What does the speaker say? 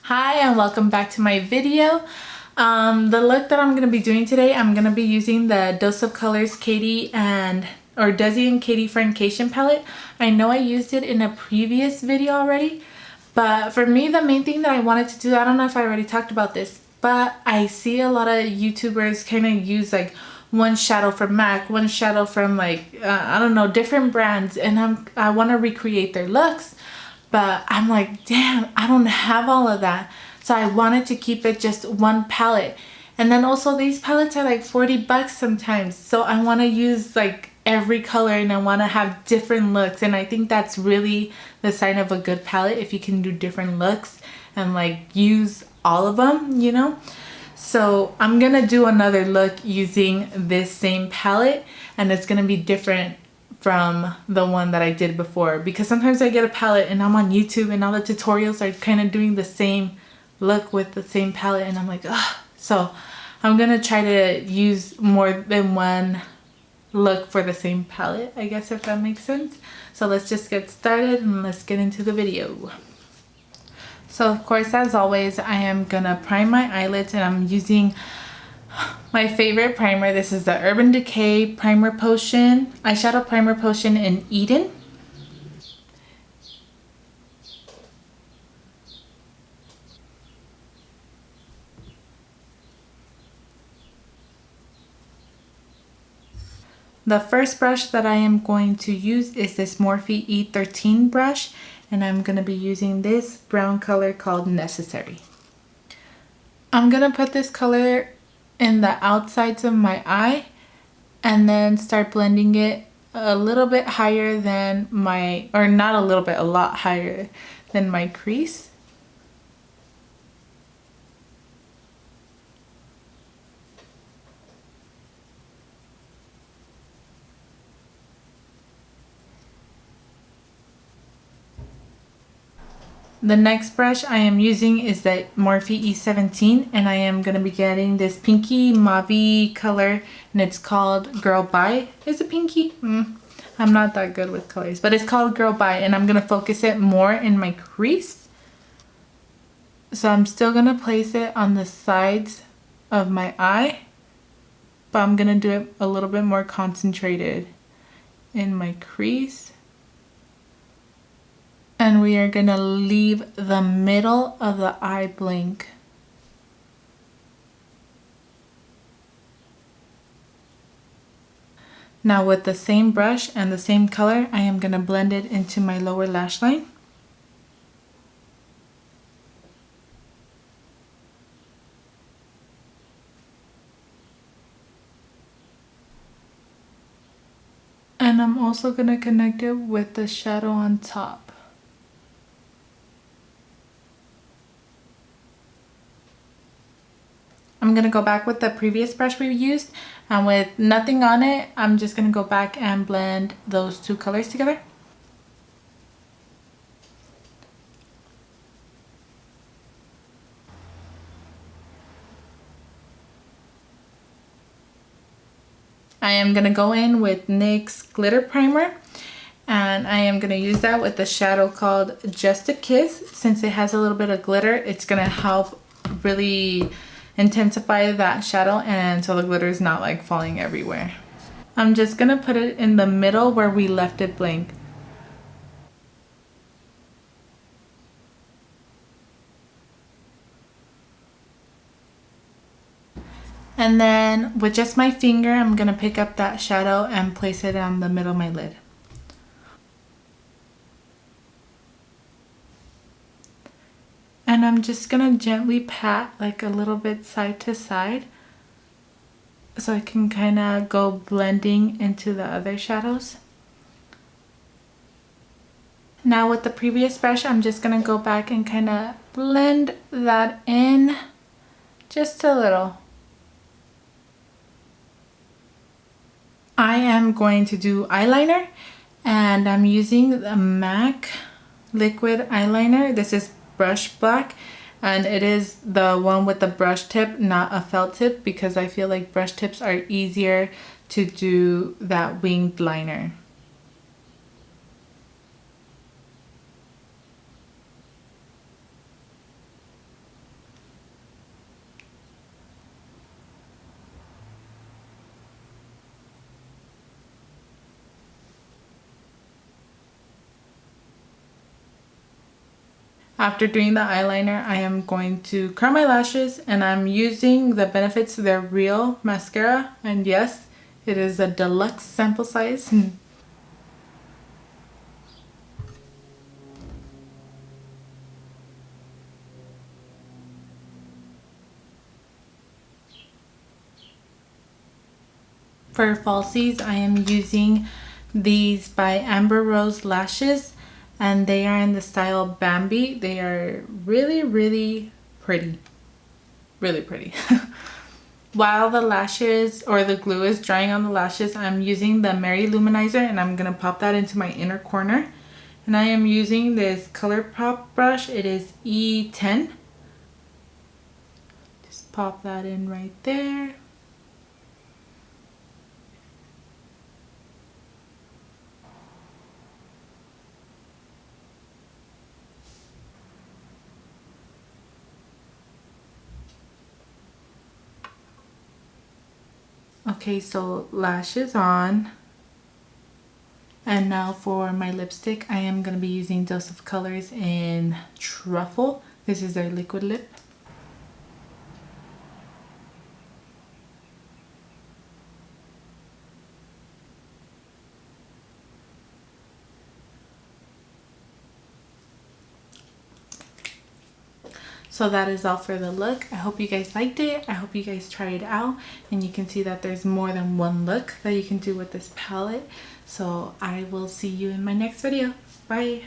Hi and welcome back to my video. The look that I'm going to be doing today, I'm going to be using the Dose of Colors Katie Desi and Katie Friendcation palette. I know I used it in a previous video already, but for me the main thing that I wanted to do, I don't know if I already talked about this, but I see a lot of YouTubers kind of use like one shadow from MAC, one shadow from I don't know, different brands, and I want to recreate their looks. But I'm like, damn, I don't have all of that. So I wanted to keep it just one palette. And then also these palettes are like 40 bucks sometimes. So I want to use like every color and I want to have different looks. And I think that's really the sign of a good palette, if you can do different looks and like use all of them, you know? So I'm going to do another look using this same palette, and it's going to be different from the one that I did before, because sometimes I get a palette and I'm on YouTube and all the tutorials are kind of doing the same look with the same palette, and I'm like, ugh. So I'm gonna try to use more than one look for the same palette, I guess, if that makes sense. So let's just get started and let's get into the video. So of course, as always, I am gonna prime my eyelids, and I'm using my favorite primer. This is the Urban Decay Primer Potion, Eyeshadow Primer Potion in Eden. The first brush that I am going to use is this Morphe E13 brush, and I'm going to be using this brown color called Necessary. I'm going to put this color in the outsides of my eye and then start blending it a little bit higher than my, or not a little bit, a lot higher than my crease. The next brush I am using is the Morphe E17, and I am going to be getting this pinky mauve color, and it's called Girl Bye. Is it pinky? I'm not that good with colors, but it's called Girl Bye, and I'm going to focus it more in my crease. So I'm still going to place it on the sides of my eye, but I'm going to do it a little bit more concentrated in my crease. And we are going to leave the middle of the eye blank. Now with the same brush and the same color, I am going to blend it into my lower lash line. And I'm also going to connect it with the shadow on top. I'm going to go back with the previous brush we used, and with nothing on it, I'm just going to go back and blend those two colors together. I am going to go in with NYX Glitter Primer, and I am going to use that with the shadow called Just a Kiss. Since it has a little bit of glitter, it's going to help really intensify that shadow, and so the glitter is not like falling everywhere. I'm just gonna put it in the middle where we left it blank. And then with just my finger, I'm gonna pick up that shadow and place it on the middle of my lid. And I'm just gonna gently pat like a little bit side to side, so I can kind of go blending into the other shadows. Now with the previous brush, I'm just going to go back and kind of blend that in just a little. I am going to do eyeliner, and I'm using the MAC liquid eyeliner. This is Brush Black, and it is the one with the brush tip, not a felt tip, because I feel like brush tips are easier to do that winged liner. After doing the eyeliner, I am going to curl my lashes, and I'm using the Benefits They're Real mascara, and yes, it is a deluxe sample size. For falsies, I am using these by Amber Rose Lashes, and they are in the style Bambi. They are really pretty. Really pretty. While the lashes or the glue is drying on the lashes, I'm using the Mary Luminizer, and I'm going to pop that into my inner corner. And I am using this ColourPop brush. It is E10. Just pop that in right there. Okay, so lashes on. And now for my lipstick, I am going to be using Dose of Colors in Truffle. This is their liquid lip. So that is all for the look. I hope you guys liked it. I hope you guys try it out, and you can see that there's more than one look that you can do with this palette. So I will see you in my next video. Bye.